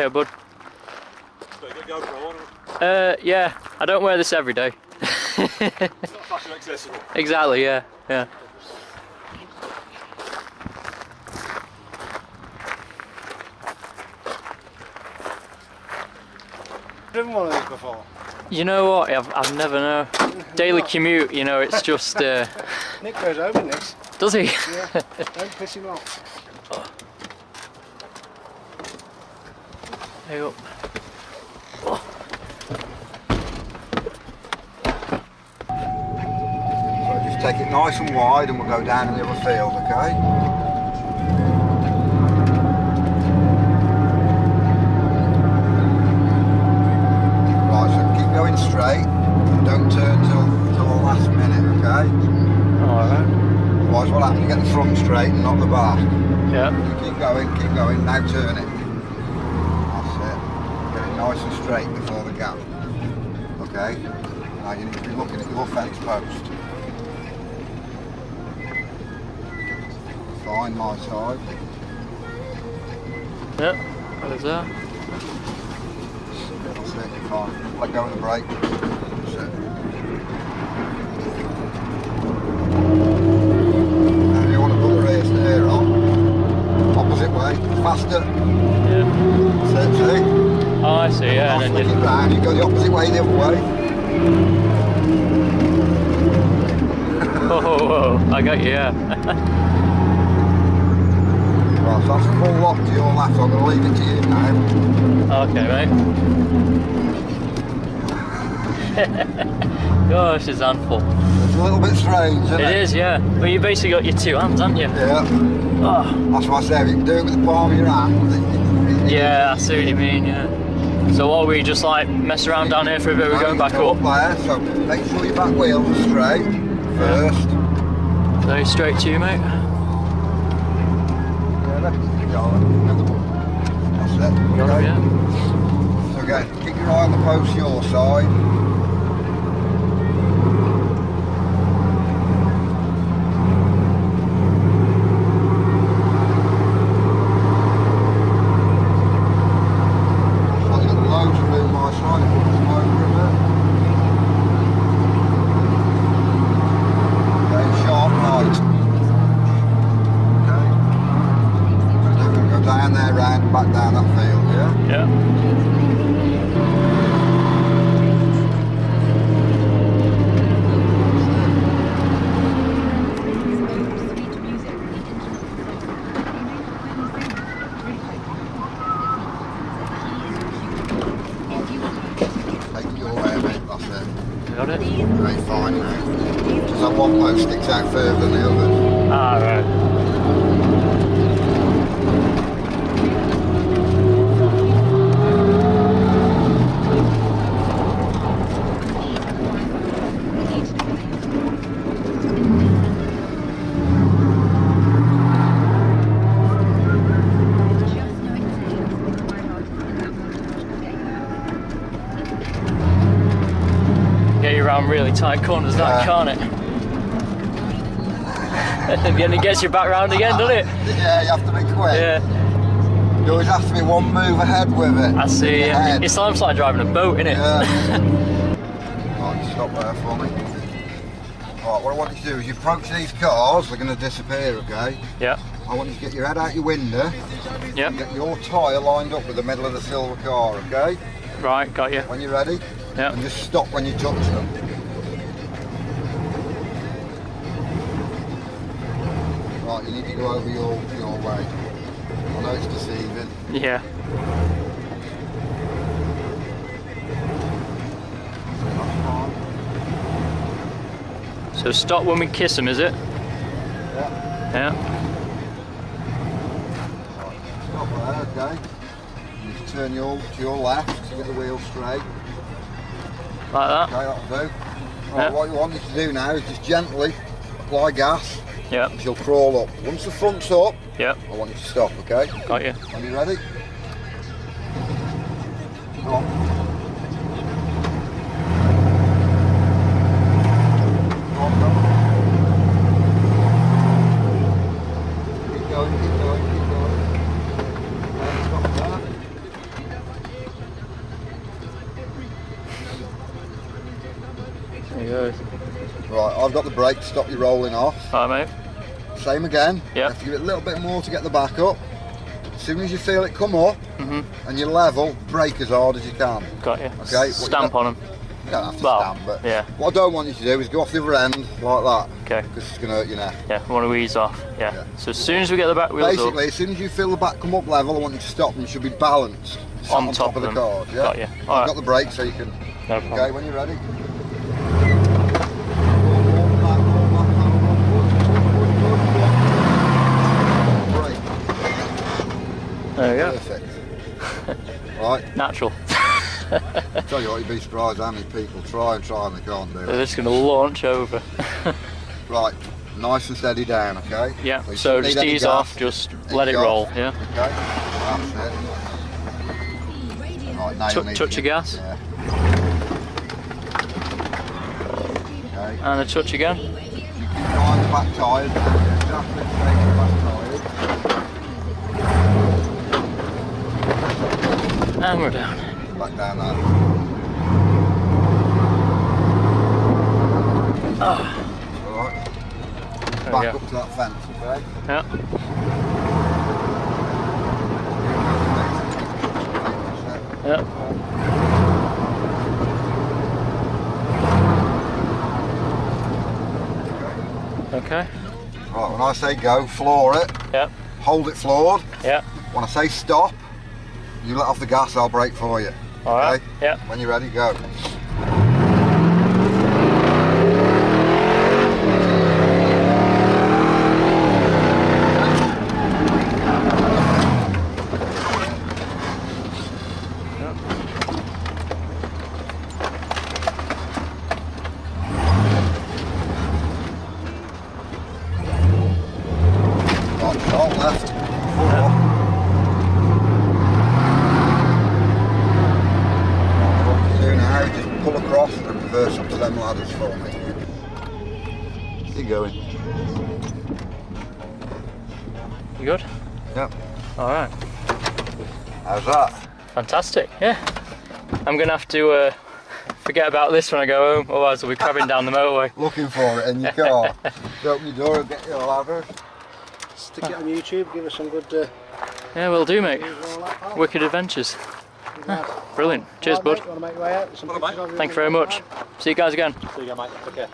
Okay, bud. So you got GoPro on it? Yeah. I don't wear this every day. It's not fashion accessible. Exactly, yeah. Yeah. Driven one of these before? You know what? I've never known. Daily commute, you know, it's just. Nick goes over this. Does he? Yeah. Don't piss him off. Hey up. So just take it nice and wide and we'll go down in the other field, okay? Right, so keep going straight. Don't turn till the last minute, okay? Alright. Otherwise what happens, you get the front straight and not the back. Yeah. You keep going, now turn it. That's it. Get it nice and straight before the gap. Okay? Now you need to be looking at your fence post. Fine, my side. Yep. What is that? That's it, you're fine. Let go of the brake. That's it. Now you want to put the rear steer on. Opposite way, faster. Yeah. That's it, see? Oh, I see, yeah. I'll And flick then it round, you go the opposite way the other way. whoa, I got you, yeah. Right, so that's full lock to your left, so I'm going to leave it to you now. Okay, mate. Gosh, it's a handful. It's a little bit strange, isn't it? It is, yeah. Well, you basically got your two hands, haven't you? Yeah. Oh. That's what I said, if you can do it with the palm of your hand. Yeah, I see what you mean, yeah. So what, we just like mess around down here for a bit, we're going back up? There, so make sure your back wheels are straight first. So straight to you, mate. That's it. Got it, yeah. So again, keep your eye on the post your side. Back down that field, yeah? Yeah. Take your way, mate, that's it. Got it? Right, fine now. Just that one post sticks out further than the others. Ah, right. Around really tight corners, that can't it? And then it gets you back round again, doesn't it? Yeah, you have to be quick. Yeah. You always have to be one move ahead with it. I see, yeah. It's almost like driving a boat, isn't it? Yeah. Right, stop there for me. Right, what I want you to do is you approach these cars, they're going to disappear, okay? Yeah. I want you to get your head out your window. Yeah. And get your tyre lined up with the middle of the silver car, okay? Right, got you. When you're ready. Yeah. And just stop when you touch them. Right, you need to go over your way. I know it's deceiving. Yeah. So stop when we kiss them, is it? Yeah. Yeah. Stop there, okay? You just turn to your left to get the wheel straight. Like that? Okay, that'll do. Right, Yeah. what you want you to do now is just gently apply gas. Yeah. She'll crawl up. Once the front's up, Yeah. I want you to stop, okay? Got you. Are you ready? Go on. Go on, go. Keep going, keep going, keep going. Stop there. goes. Right, I've got the brake to stop you rolling off. Alright, mate. Same again. Yep. You have to give it a little bit more to get the back up. As soon as you feel it come up and you're level, brake as hard as you can. Got you. Okay. Stamp on them. You don't have to Well, stamp, but yeah. what I don't want you to do is go off the other end like that. Okay. Because it's going to hurt your neck. Yeah, we want to ease off. Yeah. Yeah. So as soon as we get the back wheels Basically, up, as soon as you feel the back come up level, I want you to stop and you should be balanced. Sat on top of the them. car. Yeah? Got you. I've Alright. got the brake so you can... No problem. Okay, when you're ready. There we go. Perfect. Right. Natural. Tell you what, you'd be surprised how many people try and they can't do it. They're just going to launch over. Right, nice and steady down, okay? Yeah, you so shouldn't just need any ease gas. off, just let it Ease roll, off. yeah? Okay, that's it. Right, now you'll need Touch to of gas. Yeah. Okay. And a touch again. You keep an eye on the back tyre, exactly straight on the back tyre. And we're down. Back down there. Alright. There we Back go. up to that fence, okay? Yeah. Yeah. Okay. Right, when I say go, floor it. Yeah. Hold it floored. Yeah. When I say stop, you let off the gas, I'll brake for you. All right. Okay? Yeah. When you're ready, go. Right, short left. Four. What you do now is just pull across and reverse up to them ladders for me. Keep going. You good? Yep. All right. How's that? Fantastic. Yeah. I'm gonna have to forget about this when I go home, otherwise I'll be crabbing down the motorway. Looking for it in your car. Open your door and get your ladder. Stick it on YouTube, give us some good Yeah, will do, mate. views and all that, pal. Wicked adventures. Nice. Brilliant. Cheers, All right, bud. mate, wanna make your way out? Some pictures of you? Thank you very much. See you guys again. See you again, mate. Take care.